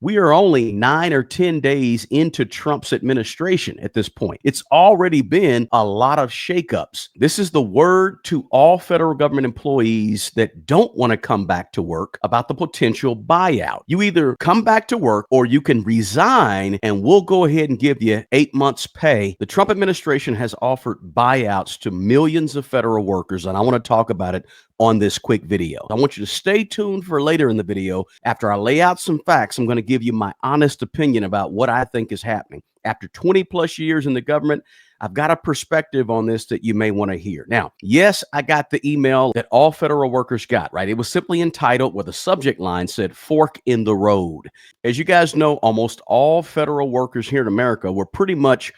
We are only 9 or 10 days into Trump's administration at this point. It's already been a lot of shakeups. This is the word to all federal government employees that don't want to come back to work about the potential buyout. You either come back to work or you can resign, and we'll go ahead and give you 8 months' pay. The Trump administration has offered buyouts to millions of federal workers, and I want to talk about it on this quick video. I want you to stay tuned for later in the video. After I lay out some facts, I'm going to give you my honest opinion about what I think is happening. After 20 plus years in the government, I've got a perspective on this that you may want to hear. Now, yes, I got the email that all federal workers got, right? It was simply entitled where the subject line said fork in the road. As you guys know, almost all federal workers here in America were pretty much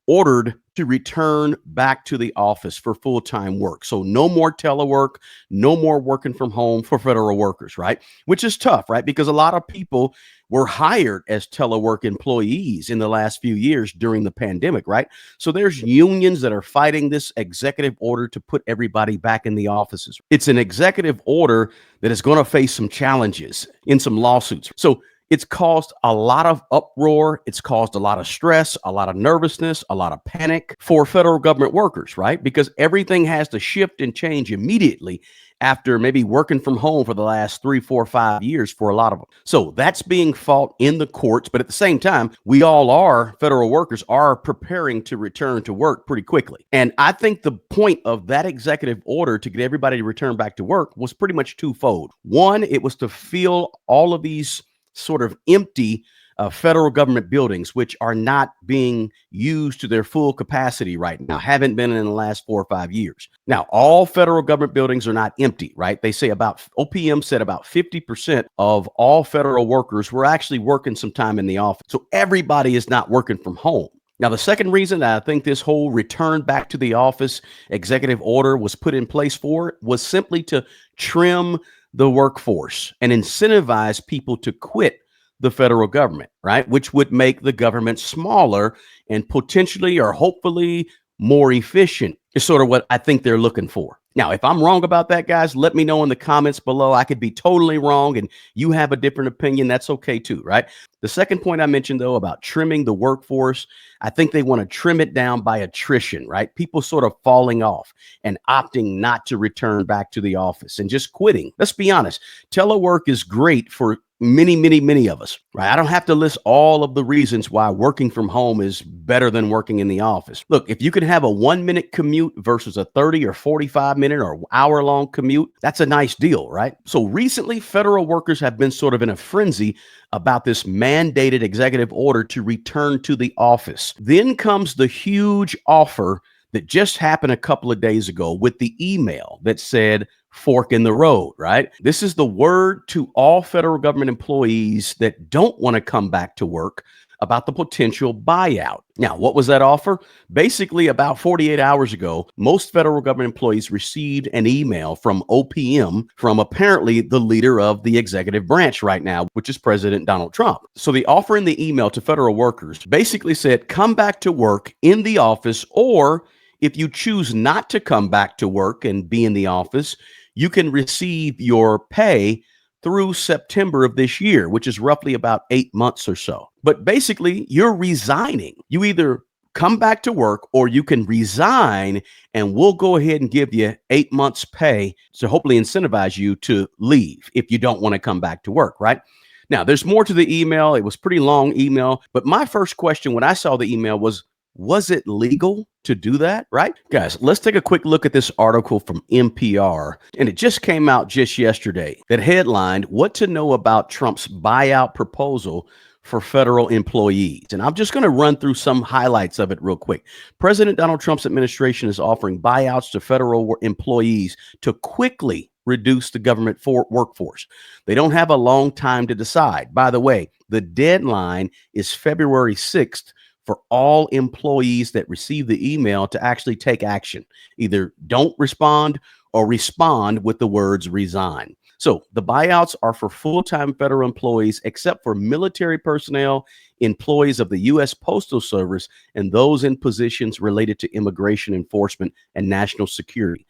ordered to return back to the office for full-time work. So no more telework, no more working from home for federal workers, right? Which is tough, right? Because a lot of people were hired as telework employees in the last few years during the pandemic, right? So there's unions that are fighting this executive order to put everybody back in the offices. It's an executive order that is going to face some challenges in some lawsuits. So it's caused a lot of uproar. It's caused a lot of stress, a lot of nervousness, a lot of panic for federal government workers, right? Because everything has to shift and change immediately after maybe working from home for the last 3, 4, 5 years for a lot of them. So that's being fought in the courts. But at the same time, we all are, federal workers are preparing to return to work pretty quickly. And I think the point of that executive order to get everybody to return back to work was pretty much twofold. One, it was to fill all of these sort of empty federal government buildings, which are not being used to their full capacity right now, haven't been in the last 4 or 5 years. Now, all federal government buildings are not empty, right? They say OPM said about 50% of all federal workers were actually working some time in the office. So everybody is not working from home. Now, the second reason that I think this whole return back to the office executive order was put in place for was simply to trim the workforce and incentivize people to quit the federal government, right? Which would make the government smaller and potentially or hopefully more efficient is sort of what I think they're looking for. Now, if I'm wrong about that, guys, let me know in the comments below. I could be totally wrong and you have a different opinion. That's okay too, right? The second point I mentioned, though, about trimming the workforce, I think they want to trim it down by attrition, right? People sort of falling off and opting not to return back to the office and just quitting. Let's be honest. Telework is great for many of us, right? I don't have to list all of the reasons why working from home is better than working in the office. Look, if you can have a 1-minute commute versus a 30 or 45-minute or hour-long commute, that's a nice deal, right? So recently, federal workers have been sort of in a frenzy about this mandated executive order to return to the office. Then comes the huge offer that just happened a couple of days ago with the email that said fork in the road, right? This is the word to all federal government employees that don't want to come back to work about the potential buyout. Now, what was that offer? Basically, about 48 hours ago, most federal government employees received an email from OPM from apparently the leader of the executive branch right now, which is President Donald Trump. So the offer in the email to federal workers basically said, come back to work in the office, or if you choose not to come back to work and be in the office, you can receive your pay through September of this year, which is roughly about 8 months or so. But basically, you're resigning. You either come back to work or you can resign, and we'll go ahead and give you 8 months pay to hopefully incentivize you to leave if you don't want to come back to work, right? Now, there's more to the email. It was a pretty long email, but my first question when I saw the email was it legal to do that, right? Guys, let's take a quick look at this article from NPR, and it just came out just yesterday that headlined, What to Know About Trump's Buyout Proposal for Federal Employees. And I'm just going to run through some highlights of it real quick. President Donald Trump's administration is offering buyouts to federal employees to quickly reduce the government workforce. They don't have a long time to decide. By the way, the deadline is February 6th for all employees that receive the email to actually take action. Either don't respond or respond with the words resign. So the buyouts are for full-time federal employees, except for military personnel, employees of the U.S. Postal Service, and those in positions related to immigration enforcement and national security.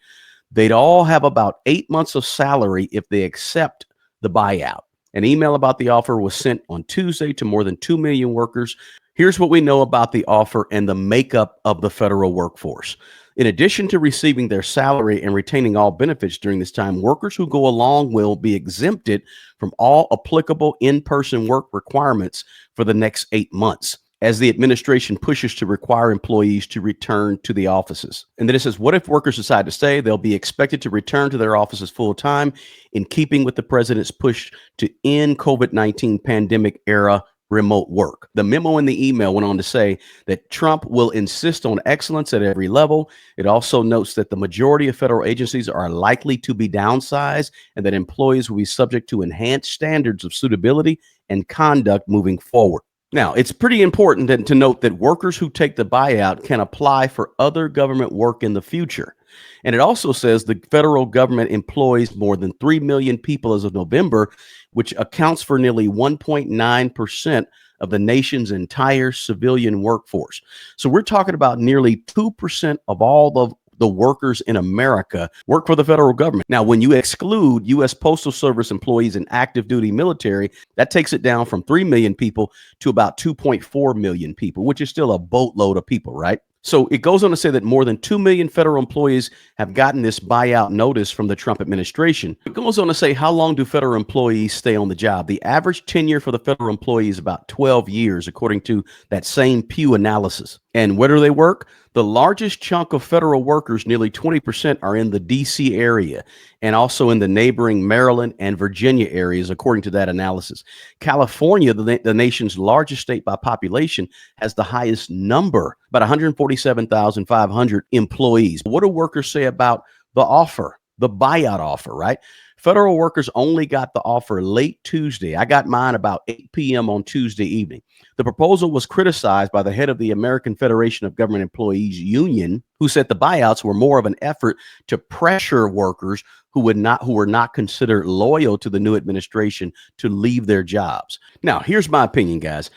They'd all have about 8 months of salary if they accept the buyout. An email about the offer was sent on Tuesday to more than 2 million workers. Here's what we know about the offer and the makeup of the federal workforce. In addition to receiving their salary and retaining all benefits during this time, workers who go along will be exempted from all applicable in-person work requirements for the next 8 months as the administration pushes to require employees to return to the offices. And then it says, what if workers decide to stay? They'll be expected to return to their offices full time in keeping with the president's push to end COVID-19 pandemic era remote work. The memo in the email went on to say that Trump will insist on excellence at every level. It also notes that the majority of federal agencies are likely to be downsized and that employees will be subject to enhanced standards of suitability and conduct moving forward. Now, it's pretty important to note that workers who take the buyout can apply for other government work in the future. And it also says the federal government employs more than 3 million people as of November, which accounts for nearly 1.9% of the nation's entire civilian workforce. So we're talking about nearly 2% of all the workers in America work for the federal government. Now, when you exclude U.S. Postal Service employees and active duty military, that takes it down from 3 million people to about 2.4 million people, which is still a boatload of people, right? So it goes on to say that more than 2 million federal employees have gotten this buyout notice from the Trump administration. It goes on to say, how long do federal employees stay on the job? The average tenure for the federal employee is about 12 years, according to that same Pew analysis. And where do they work? The largest chunk of federal workers, nearly 20%, are in the D.C. area and also in the neighboring Maryland and Virginia areas, according to that analysis. California, the nation's largest state by population, has the highest number, about 147,500 employees. What do workers say about the offer, the buyout offer, right? Federal workers only got the offer late Tuesday. I got mine about 8 p.m. on Tuesday evening. The proposal was criticized by the head of the American Federation of Government Employees Union, who said the buyouts were more of an effort to pressure workers who were not considered loyal to the new administration to leave their jobs. Now, here's my opinion, guys.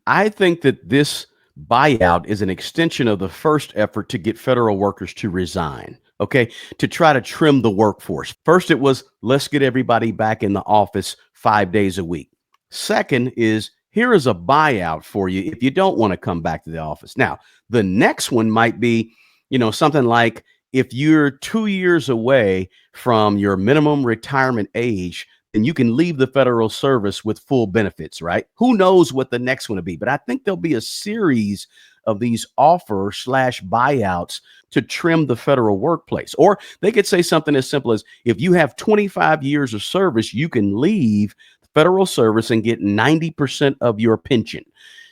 I think that this buyout is an extension of the first effort to get federal workers to resign. Okay, to try to trim the workforce. First, it was, let's get everybody back in the office 5 days a week. Second is, here is a buyout for you if you don't want to come back to the office. Now, the next one might be, something like, if you're 2 years away from your minimum retirement age, then you can leave the federal service with full benefits, right? Who knows what the next one will be? But I think there'll be a series of these offer/buyouts to trim the federal workplace. Or they could say something as simple as, if you have 25 years of service, you can leave federal service and get 90% of your pension.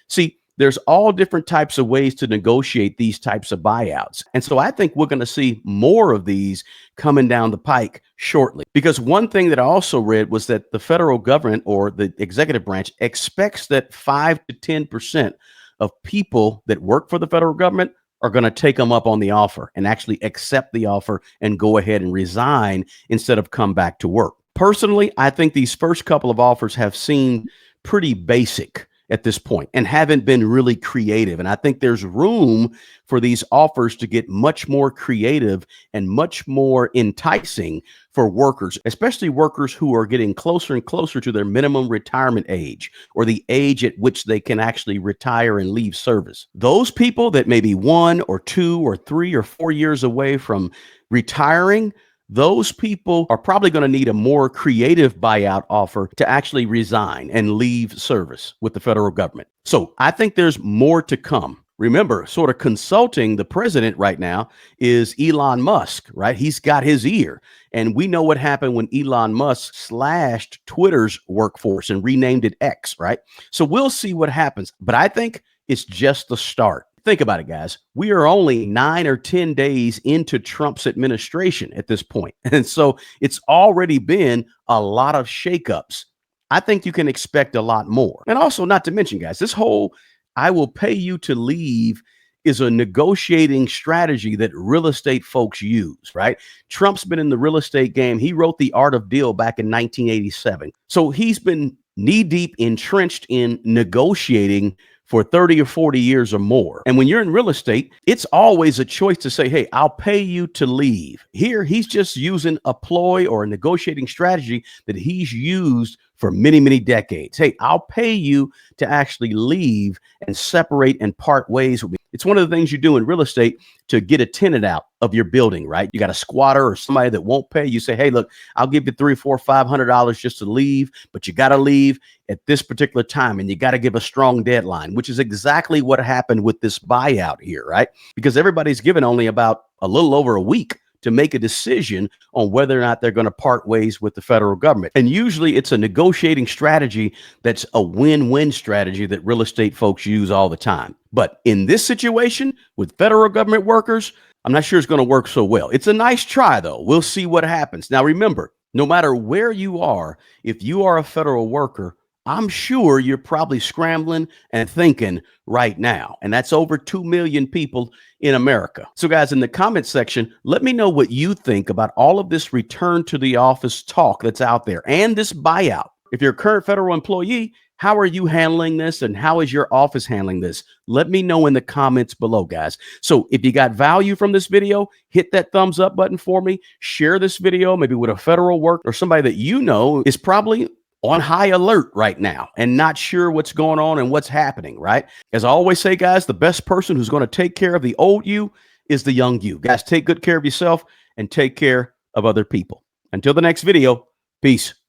See, there's all different types of ways to negotiate these types of buyouts. And so I think we're going to see more of these coming down the pike shortly. Because one thing that I also read was that the federal government, or the executive branch, expects that 5 to 10% of people that work for the federal government are going to take them up on the offer and actually accept the offer and go ahead and resign instead of come back to work. Personally, I think these first couple of offers have seemed pretty basic at this point and haven't been really creative. And I think there's room for these offers to get much more creative and much more enticing for workers, especially workers who are getting closer and closer to their minimum retirement age, or the age at which they can actually retire and leave service. Those people that may be 1 or 2 or 3 or 4 years away from retiring, those people are probably going to need a more creative buyout offer to actually resign and leave service with the federal government. So I think there's more to come. Remember, sort of consulting the president right now is Elon Musk, right? He's got his ear. And we know what happened when Elon Musk slashed Twitter's workforce and renamed it X, right? So we'll see what happens. But I think it's just the start. Think about it, guys. We are only 9 or 10 days into Trump's administration at this point. And so it's already been a lot of shakeups. I think you can expect a lot more. And also, not to mention, guys, this whole "I will pay you to leave" is a negotiating strategy that real estate folks use, right? Trump's been in the real estate game. He wrote The Art of Deal back in 1987. So he's been knee deep entrenched in negotiating for 30 or 40 years or more. And when you're in real estate, it's always a choice to say, hey, I'll pay you to leave. Here, he's just using a ploy or a negotiating strategy that he's used for many, many decades. Hey, I'll pay you to actually leave and separate and part ways with me. It's one of the things you do in real estate to get a tenant out of your building, right? You got a squatter or somebody that won't pay. You say, hey, look, I'll give you $300, $400, $500 just to leave, but you got to leave at this particular time, and you got to give a strong deadline, which is exactly what happened with this buyout here, right? Because everybody's given only about a little over a week to make a decision on whether or not they're going to part ways with the federal government. And usually it's a negotiating strategy that's a win-win strategy that real estate folks use all the time. But in this situation with federal government workers, I'm not sure it's going to work so well. It's a nice try, though. We'll see what happens. Now, remember, no matter where you are, if you are a federal worker, I'm sure you're probably scrambling and thinking right now. And that's over 2 million people in America. So guys, in the comment section, let me know what you think about all of this return to the office talk that's out there and this buyout. If you're a current federal employee, how are you handling this and how is your office handling this? Let me know in the comments below, guys. So if you got value from this video, hit that thumbs up button for me. Share this video maybe with a federal worker or somebody that you know is probably on high alert right now and not sure what's going on and what's happening, right? As I always say, guys, the best person who's going to take care of the old you is the young you. Guys, take good care of yourself and take care of other people. Until the next video, peace.